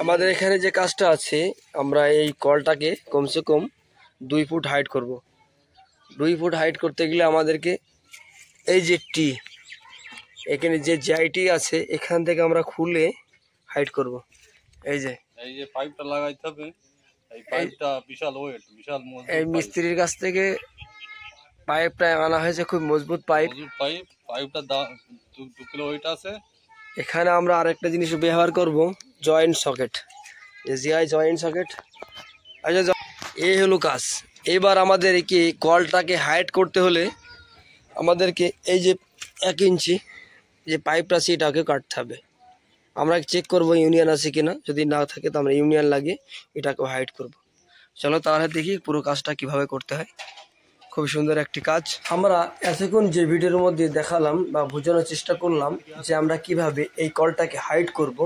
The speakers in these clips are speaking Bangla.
আমাদের এখানে যে কাজটা আছে, আমরা এই কলটাকে কমসে কম 2 ফুট হাইট করব। 2 ফুট হাইট করতে গেলে আমাদেরকে এই যে এখানে যে জাইটি আছে এখান থেকে আমরা খুলে হাইট করব। এই যে পাইপটা লাগাইতে হবে। এই পাইপটা বিশাল ওয়েট, বিশাল মজবুত। এই মিস্ত্রির কাছ থেকে পাইপটা আনা হয়েছে, খুব মজবুত পাইপ। পাইপটা 2 কিলো ওয়েট আছে। এখানে আমরা আরেকটা জিনিস ব্যবহার করব, joint socket. ACI joint socket. আচ্ছা, এই হলো কাজ। এবার আমাদের কি কলটাকে হাইট করতে হলে আমাদেরকে এই যে 1 ইঞ্চি যে পাইপটা আছে এটাকে কাটতে হবে। আমরা চেক করব ইউনিয়ন আছে কিনা, যদি না থাকে তো আমরা ইউনিয়ন লাগিয়ে এটাকে হাইট করব। চলো তাহলে দেখি পুরো কাজটা কিভাবে করতে হয়। খুব সুন্দর একটি কাজ। আমরা এতক্ষণ যে ভিডিওর মধ্যে দেখালাম বা বোঝানোর চেষ্টা করলাম যে আমরা কিভাবে এই কলটাকে হাইট করব।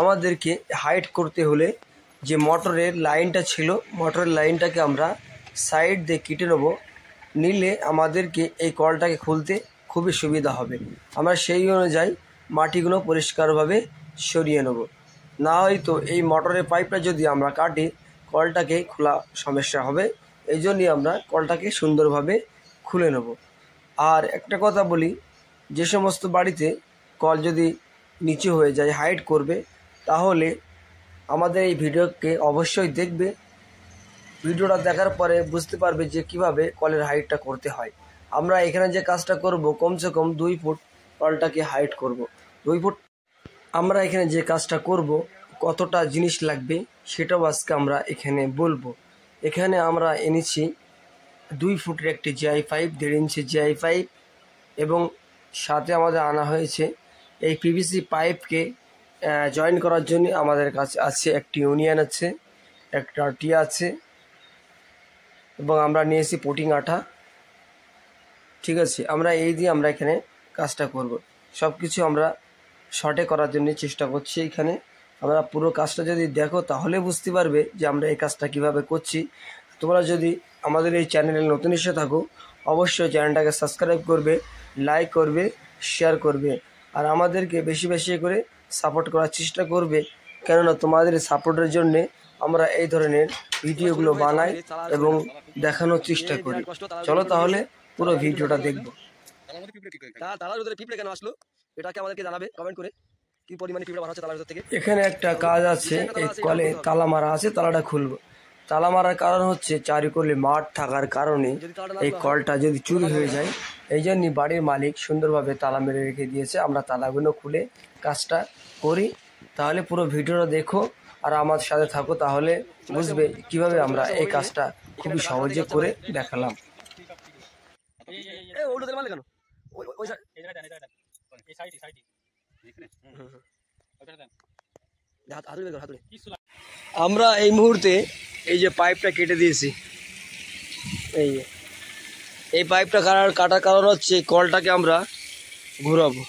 আমাদেরকে হাইট করতে হলে যে মোটরের লাইনটা ছিল, মোটরের লাইনটাকে আমরা সাইড দিয়ে কেটে নেব। নিলে আমাদেরকে এই কলটাকে খুলতে খুবই সুবিধা হবে। আমরা সেই অনুযায়ী মাটিগুলো পরিষ্কারভাবে সরিয়ে নেব। না হয়তো এই মোটরের পাইপটা যদি আমরা কাটি, কলটাকে খোলা সমস্যা হবে। এই জন্যই আমরা কলটাকে সুন্দরভাবে খুলে নেব। আর একটা কথা বলি, যে সমস্ত বাড়িতে কল যদি নিচু হয়ে যায়, হাইট করবে, তাহলে আমাদের এই ভিডিওকে অবশ্যই দেখবে। ভিডিওটা দেখার পরে বুঝতে পারবে যে কিভাবে কলের হাইটটা করতে হয়। আমরা এখানে যে কাজটা করব, কমসে কম 2 ফুট কলটাকে হাইট করব। 2 ফুট আমরা এখানে যে কাজটা করব, কতটা জিনিস লাগবে সেটাও আজকে আমরা এখানে বলবো। এখানে আমরা এনেছি 2 ফুটের একটি জিআই পাইপ, 1.5 ইঞ্চি জিআই পাইপ, এবং সাথে আমাদের আনা হয়েছে এই পিভিসি পাইপকে জয়েন করার জন্য আমাদের কাছে আছে একটি ইউনিয়ন আছে, একটা টিয়া আছে, এবং আমরা নিয়েছি পুটিং আঠা। ঠিক আছে, আমরা এই দিয়ে আমরা এখানে কাজটা করব। সব কিছু আমরা শর্টে করার জন্য চেষ্টা করছি। এখানে আমরা পুরো কাজটা যদি দেখো তাহলে বুঝতে পারবে যে আমরা এই কাজটা কিভাবে করছি। তোমরা যদি আমাদের এই চ্যানেলে নতুন এসে থাকো, অবশ্যই চ্যানেলটাকে সাবস্ক্রাইব করবে, লাইক করবে, শেয়ার করবে, আর আমাদেরকে বেশি বেশি করে সাপোর্ট করার চেষ্টা করবে। কেননা তোমাদের সাপোর্টের জন্যে আমরা এই ধরনের ভিডিওগুলো বানাই এবং দেখানোর চেষ্টা করি। চলো তাহলে পুরো ভিডিওটা দেখবো। তালার ভিতরে পিঁপড়ে কেন আসলো এটাকে আমাদেরকে জানাবে কমেন্ট করে। কি পরিমাণে পিঁপড়ে বার হচ্ছে তালার ভিতর থেকে। এখানে একটা কাজ আছে, এই কলে তালা মারা আছে, তালাটা খুলবো। তালা মারার কারণ হচ্ছে চারিকোলে মাঠ থাকার কারণে এই কলটা যদি চুরি হয়ে যায়, এই জন্যই বাড়ির মালিক সুন্দরভাবে তালা মেরে রেখে দিয়েছে। আমরা তালাগুলো খুলে কাজটা করি। তাহলে পুরো ভিডিওটা দেখো আর আমার সাথে থাকো, তাহলে বুঝবে কিভাবে আমরা এই কাজটা খুবই সহজে করে দেখালাম। আমরা এই মুহূর্তে এই যে পাইপটা কেটে দিয়েছি, এই পাইপটা কাটার কারণ হচ্ছে কলটাকে আমরা ঘুরাবো।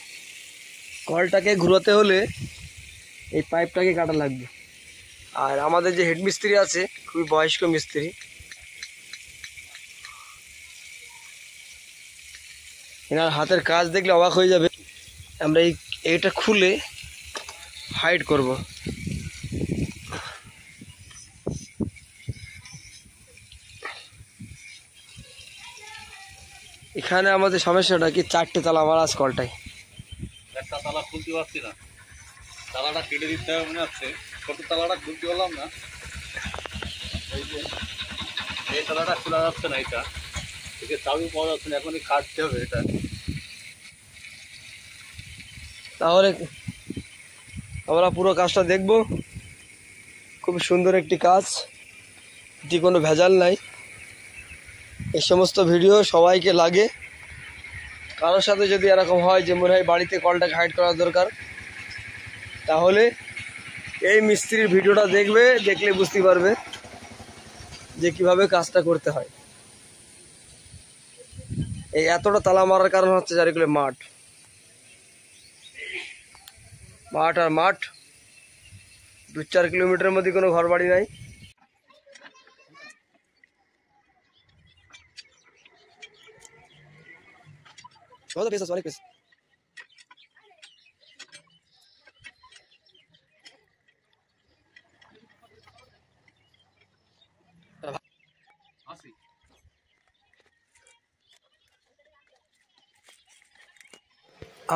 কলটাকে ঘুরাতে হলে এই পাইপটাকে কাটা লাগবে। আর আমাদের যে হেড মিস্ত্রি আছে, খুবই বয়স্ক মিস্ত্রি, এনার হাতের কাজ দেখলে অবাক হয়ে যাবে। আমরা এইটা খুলে হাইট করব। এখানে আমাদের সমস্যাটা কি, 4টে তালা মারা আছে কলটায়। একটা তালা খুলতে পারছি না, তালাটা কেটে দিতে হবে মনে হচ্ছে। ছোট তালাটা খুলতে পারলাম না, এই তালাটা খোলা যাচ্ছে না। এটা থেকে চাবি পাওয়া যাচ্ছে না, এখনই কাটতে হবে এটা। তাহলে আমরা পুরো কাজটা দেখব। খুব সুন্দর একটি কাজ, এটি কোনো ভেজাল নাই। এই সমস্ত ভিডিও সবাইকে লাগে। কারোর সাথে যদি এরকম হয় যে মনে হয় বাড়িতে কলটাকে হাইট করা দরকার, তাহলে এই মিস্ত্রির ভিডিওটা দেখলে বুঝতে পারবে যে কিভাবে কাজটা করতে হয়। এই এতটা তালা মারার কারণ হচ্ছে চারিকুলে মাঠ মাঠ আর মাঠ, 2-4 কিলোমিটারের মধ্যে কোনো ঘর বাড়ি নাই। অনেক পেস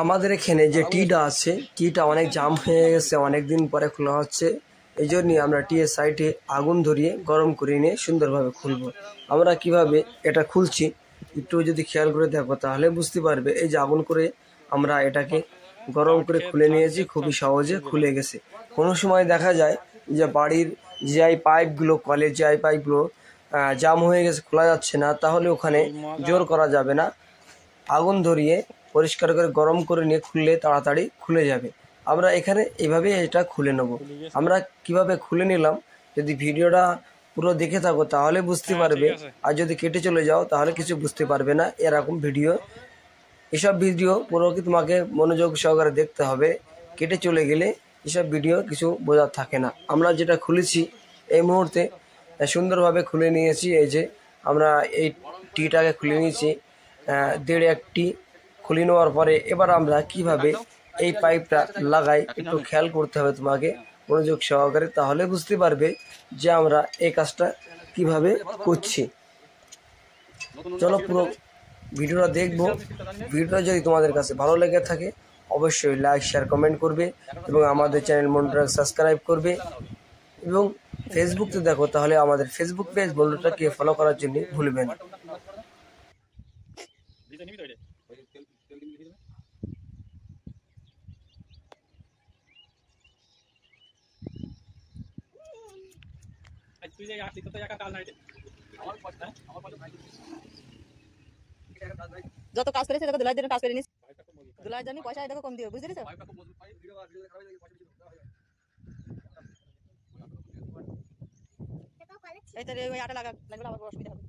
আমাদের এখানে যে টিটা আছে, টিটা অনেক জাম হয়ে গেছে, অনেক দিন পরে খোলা হচ্ছে। এই জন্যই আমরা টিয়ের সাইডে আগুন ধরিয়ে গরম করে নিয়ে সুন্দরভাবে খুলবো। আমরা কিভাবে এটা খুলছি একটু যদি খেয়াল করে দেখো তাহলে বুঝতে পারবে। এই যে আগুন করে আমরা এটাকে গরম করে খুলে নিয়েছি, খুবই সহজে খুলে গেছে। কোনো সময় দেখা যায় যে বাড়ির জিআই পাইপগুলো, কলের জিআই পাইপগুলো জাম হয়ে গেছে, খোলা যাচ্ছে না, তাহলে ওখানে জোর করা যাবে না, আগুন ধরিয়ে পরিষ্কার করে গরম করে নিয়ে খুললে তাড়াতাড়ি খুলে যাবে। আমরা এখানে এভাবে এটা খুলে নেব। আমরা কিভাবে খুলে নিলাম যদি ভিডিওটা পুরো দেখে থাকো তাহলে বুঝতে পারবে, আর যদি কেটে চলে যাও তাহলে কিছু বুঝতে পারবে না। এরকম ভিডিও, এসব ভিডিও পুরো কি তোমাকে মনোযোগ সহকারে দেখতে হবে। কেটে চলে গেলে এসব ভিডিও কিছু বোঝার থাকে না। আমরা যেটা খুলেছি এই মুহূর্তে সুন্দরভাবে খুলে নিয়েছি। এই যে আমরা এই টিটাকে খুলে নিয়েছি, 1.5 টি খুলে নেওয়ার পরে এবার আমরা কিভাবে এই পাইপটা লাগাই একটু খেয়াল করতে হবে তোমাকে মনোযোগ সহকারে, তাহলে বুঝতে পারবে যে আমরা এই কাজটা কিভাবে করছি। চলো পুরো ভিডিওটা দেখবো। ভিডিওটা যদি তোমাদের কাছে ভালো লেগে থাকে অবশ্যই লাইক, শেয়ার, কমেন্ট করবে এবং আমাদের চ্যানেল মন্ডুটাকে সাবস্ক্রাইব করবে। এবং ফেসবুকতে দেখো তাহলে আমাদের ফেসবুক পেজ মন্ডুটাকে ফলো করার জন্য ভুলবে না। যত কাজ করেছে দেখো দুলাই দিন কাজ করে নিস, দুলাই জন্য পয়সা দেখো কম দিও, বুঝতে পেরেছো? এই তাহলে ওই আটা লাগা লাগলে আবার অসুবিধা হবে।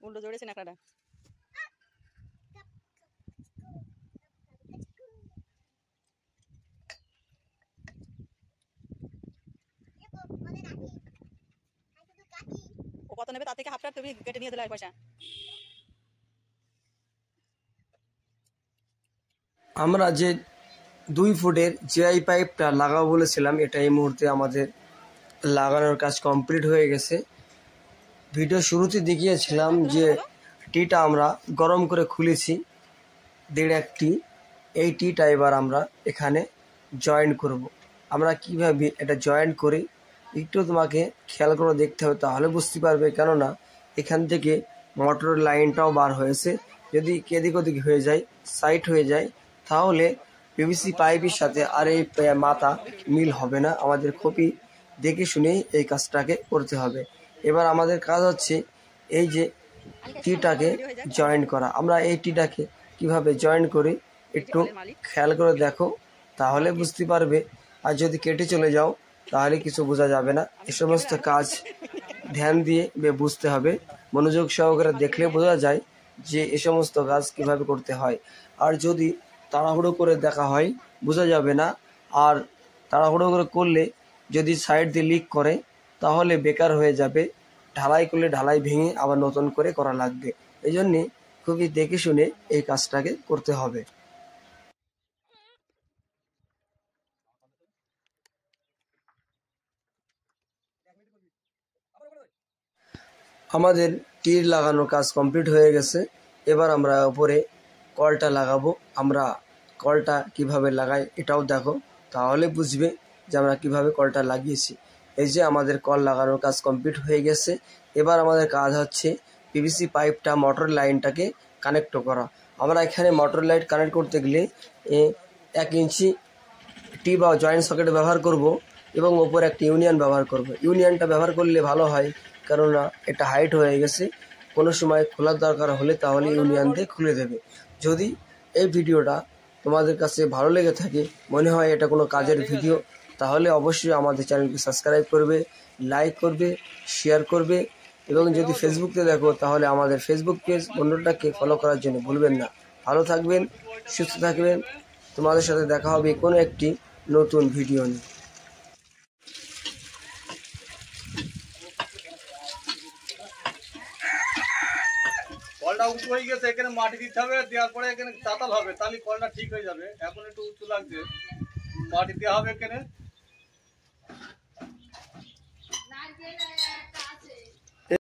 উল্টো জড়েছে নাকড়াটা। ও কত নেবে তার থেকে হাফটা তুমি কেটে নিয়ে দিলে পয়সা। আমরা যে 2 ফুটের জিআই পাইপটা লাগাবো বলেছিলাম, এটা এই মুহূর্তে আমাদের লাগানোর কাজ কমপ্লিট হয়ে গেছে। ভিডিও শুরুতে দেখিয়েছিলাম যে টিটা আমরা গরম করে খুলেছি 1.5 টি। এই টিটা এবার আমরা এখানে জয়েন করব। আমরা কিভাবে এটা জয়েন করি একটু তোমাকে খেয়াল করে দেখতে হবে, তাহলে বুঝতে পারবে। কেননা এখান থেকে মোটরের লাইনটাও বার হয়েছে, যদি এদিক ওদিক হয়ে যায়, সাইড হয়ে যায়, তাহলে পিভিসি পাইপের সাথে আর এই মাথা মিল হবে না। আমাদের খুবই দেখে শুনেই এই কাজটাকে করতে হবে। এবার আমাদের কাজ হচ্ছে এই যে টিটাকে জয়েন করা। আমরা এই টিটাকে কিভাবে জয়েন করি একটু খেয়াল করে দেখো তাহলে বুঝতে পারবে। আর যদি কেটে চলে যাও তাহলে কিছু বোঝা যাবে না। এই সমস্ত কাজ ধ্যান দিয়ে বুঝতে হবে, মনোযোগ সহকারে দেখলে বোঝা যায় যে এই সমস্ত কাজ কিভাবে করতে হয়। আর যদি তাড়াহুড়ো করে দেখা হয় বোঝা যাবে না। আর তাড়াহুড়ো করে করলে যদি সাইড দিয়ে লিক করে তাহলে বেকার হয়ে যাবে। ঢালাই করলে ঢালাই ভেঙে আবার নতুন করে করা লাগবে। এই জন্যে খুবই দেখে শুনে এই কাজটাকে করতে হবে। আমাদের টির লাগানোর কাজ কমপ্লিট হয়ে গেছে। এবার আমরা উপরে কলটা লাগাবো। আমরা কলটা কিভাবে লাগাই এটাও দেখো, তাহলে বুঝবে যে আমরা কিভাবে কলটা লাগিয়েছি। এই যে আমাদের কল লাগানোর কাজ কমপ্লিট হয়ে গেছে। এবার আমাদের কাজ হচ্ছে পিভিসি পাইপটা মোটর লাইনটাকে কানেক্ট করা। আমরা এখানে মোটর লাইন কানেক্ট করতে গেলে 1 ইঞ্চি টি বা জয়েন্ট সকেট ব্যবহার করব এবং ওপরে একটা ইউনিয়ন ব্যবহার করব। ইউনিয়নটা ব্যবহার করলে ভালো হয়, কেননা এটা হাইট হয়ে গেছে, কোনো সময় খোলার দরকার হলে তাহলে ইউনিয়ন দিয়ে খুলে দেবে। যদি এই ভিডিওটা তোমাদের কাছে ভালো লেগে থাকে, মনে হয় এটা কোনো কাজের ভিডিও, তাহলে অবশ্যই আমাদের চ্যানেলকে সাবস্ক্রাইব করবে, লাইক করবে, শেয়ার করবে এবং যদি ফেসবুকে দেখো তাহলে আমাদের ফেসবুক পেজ বন্ধুটাকে ফলো করার জন্য ভুলবেন না। ভালো থাকবেন, সুস্থ থাকবেন, তোমাদের সাথে দেখা হবে কোনো একটি নতুন ভিডিও নিয়ে। কলটা উঁচু হয়ে গেছে, এখানে মাটি দিতে হবে, দেওয়ার পরে এখানে চাতাল হবে, তাহলে কলটা ঠিক হয়ে যাবে। এখন একটু উঁচু লাগছে, মাটি দেওয়া হবে এখানে।